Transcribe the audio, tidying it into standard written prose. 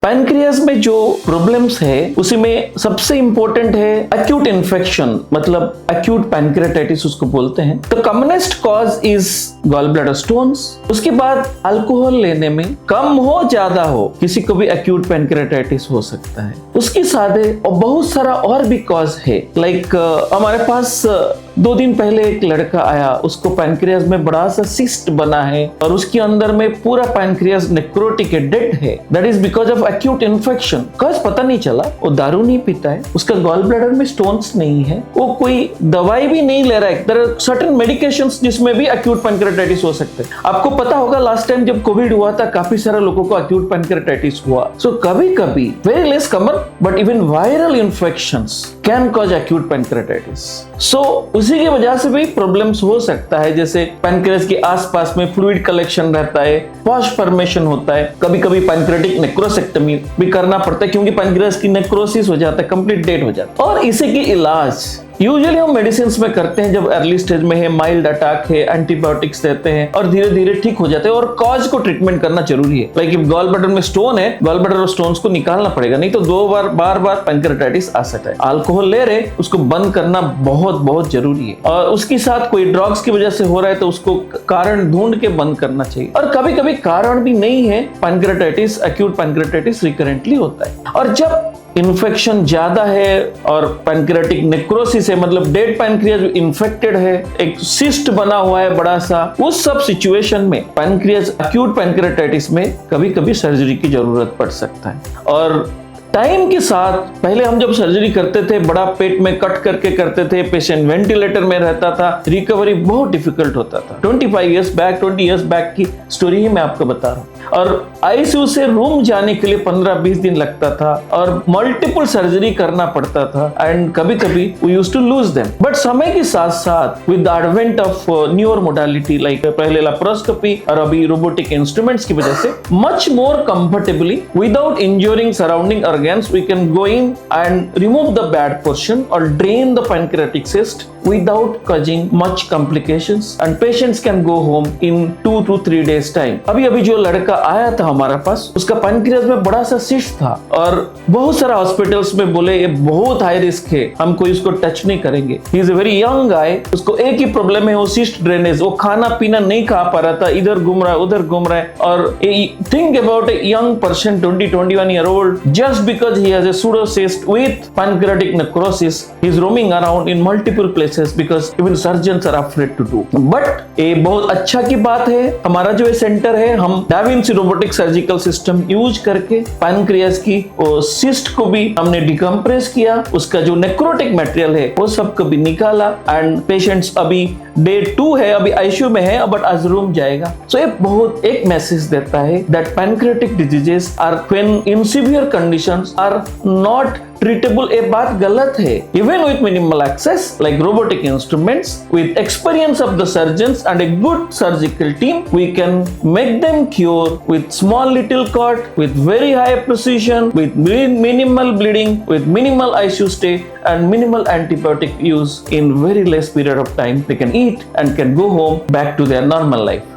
Pancreas में जो problems है उसी में सबसे इंपॉर्टेंट है एक्यूट इन्फेक्शन, मतलब एक्यूट पैनक्रियाटाइटिस उसको बोलते हैं। The commonest cause is gall bladder stones. उसके बाद अल्कोहल लेने में कम हो ज्यादा हो किसी को भी एक्यूट पैनक्रियाटाइटिस हो सकता है। उसके साथ और बहुत सारा और भी कॉज है। लाइक हमारे पास 2 दिन पहले एक लड़का आया, उसको पैनक्रियाज में बड़ा सा सिस्ट बना है और उसके अंदर में पूरा पैनक्रियाज नेक्रोटिक है, डेड है। That is because of acute infection. Cause पता नहीं चला, वो दारू नहीं पीता है, उसका गॉल ब्लैडर में स्टोन्स नहीं है, वो कोई दवाई भी नहीं ले रहा है। देयर आर सर्टेन मेडिकेशंस जिसमें भी एक्यूट पैनक्रियाटाइटिस हो सकते हैं। आपको पता होगा लास्ट टाइम जब कोविड हुआ था काफी सारे लोगों को एक्यूट पैनक्रियाटाइटिस हुआ। सो कभी कभी very less common but even viral infections can cause acute pancreatitis. So उसी की वजह से भी प्रॉब्लम्स हो सकता है, जैसे पैनक्रियाज के आसपास में फ्लूइड कलेक्शन रहता है, पॉश फॉर्मेशन होता है, कभी कभी पैनक्रियाटिक नेक्रोसेक्टमी भी करना पड़ता है क्योंकि पैनक्रियाज की नेक्रोसिस हो जाता है, कंप्लीट डेड हो जाता है। और इसी की इलाज यूजुअली हम मेडिसिन में करते हैं जब अर्ली स्टेज में है, माइल्ड अटैक है, एंटीबायोटिक्स देते हैं और धीरे धीरे ठीक हो जाते हैं। और कॉज को ट्रीटमेंट करना जरूरी है। लाइक गॉल ब्लैडर में स्टोन है, गॉल ब्लैडर और स्टोन्स को निकालना पड़ेगा, नहीं तो 2 बार बार पैनक्रियाटाइटिस आ सकता है। अल्कोहल ले रहे उसको बंद करना बहुत जरूरी है। और उसके साथ कोई ड्रग्स की वजह से हो रहा है तो उसको कारण ढूंढ के बंद करना चाहिए। और कभी कभी कारण भी नहीं है, पैनक्रियाटाइटिस, एक्यूट पैनक्रियाटाइटिस रिकरेंटली होता है। और जब इन्फेक्शन ज्यादा है और पैनक्रियाटिक नेक्रोसिस है, मतलब डेड पैनक्रियाज इन्फेक्टेड है, एक सिस्ट बना हुआ है बड़ा सा, उस सब सिचुएशन में पैनक्रियाज एक्यूट पैनक्रियाटाइटिस में कभी कभी सर्जरी की जरूरत पड़ सकता है। और टाइम के साथ पहले हम जब सर्जरी करते थे बड़ा पेट में कट करके करते थे, पेशेंट वेंटिलेटर में रहता था, रिकवरी बहुत डिफिकल्ट होता था। 25 इयर्स बैक, 20 इयर्स बैक की स्टोरी ही मैं आपको बता रहा हूँ। और आईसीयू से रूम जाने के लिए 15-20 दिन लगता था और मल्टीपल सर्जरी करना पड़ता था एंड कभी कभी we used to lose them. But समय के साथ साथ with the advent of newer modality like पहले लैप्रोस्कोपी और अभी रोबोटिक इंस्ट्रूमेंट्स की वजह से much more comfortably without injuring surrounding organs we can go in and remove the bad portion or drain the pancreatic cyst without causing much complications and patients can go home in 2 to 3 days time। अभी जो लड़का आया था हमारा पास, उसका pancreas में बड़ा सा सिस्ट था और बहुत सारा हॉस्पिटल्स में बोले ये बहुत हाई रिस्क है, हम कोई इसको टच नहीं करेंगे। He is a very young guy, उसको एक ही प्रॉब्लम है, वो सिस्ट ड्रेनेज, वो खाना पीना नहीं खा पा रहा था, इधर घूम रहा है उधर घूम रहा है। और think about a young person 20-21 year old, just because he has a pseudocyst with pancreatic necrosis, he is roaming around in multiple places because even surgeons are afraid to do। But ये बहुत अच्छा की बात है, हमारा जो ये centre है, हम da Vinci robotic surgical system use करके पैनक्रियाज की सिस्ट को भी हमने डिकम्प्रेस किया, उसका जो नेक्रोटिक मटेरियल है वो सब को भी निकाला एंड पेशेंट्स अभी डे 2 है, अभी आईसीयू में है बट आज रूम जाएगा। सो ये बहुत एक मैसेज देता है that pancreatic diseases are when in severe conditions are not treatable। ये बात गलत है। Even with minimal access like robotic instruments, with experience of the surgeons and a good surgical team, we can make them cure with small little cut, with very high precision, with minimal bleeding, with minimal ICU stay and minimal antibiotic use in very less period of time. They can eat and can go home back to their normal life।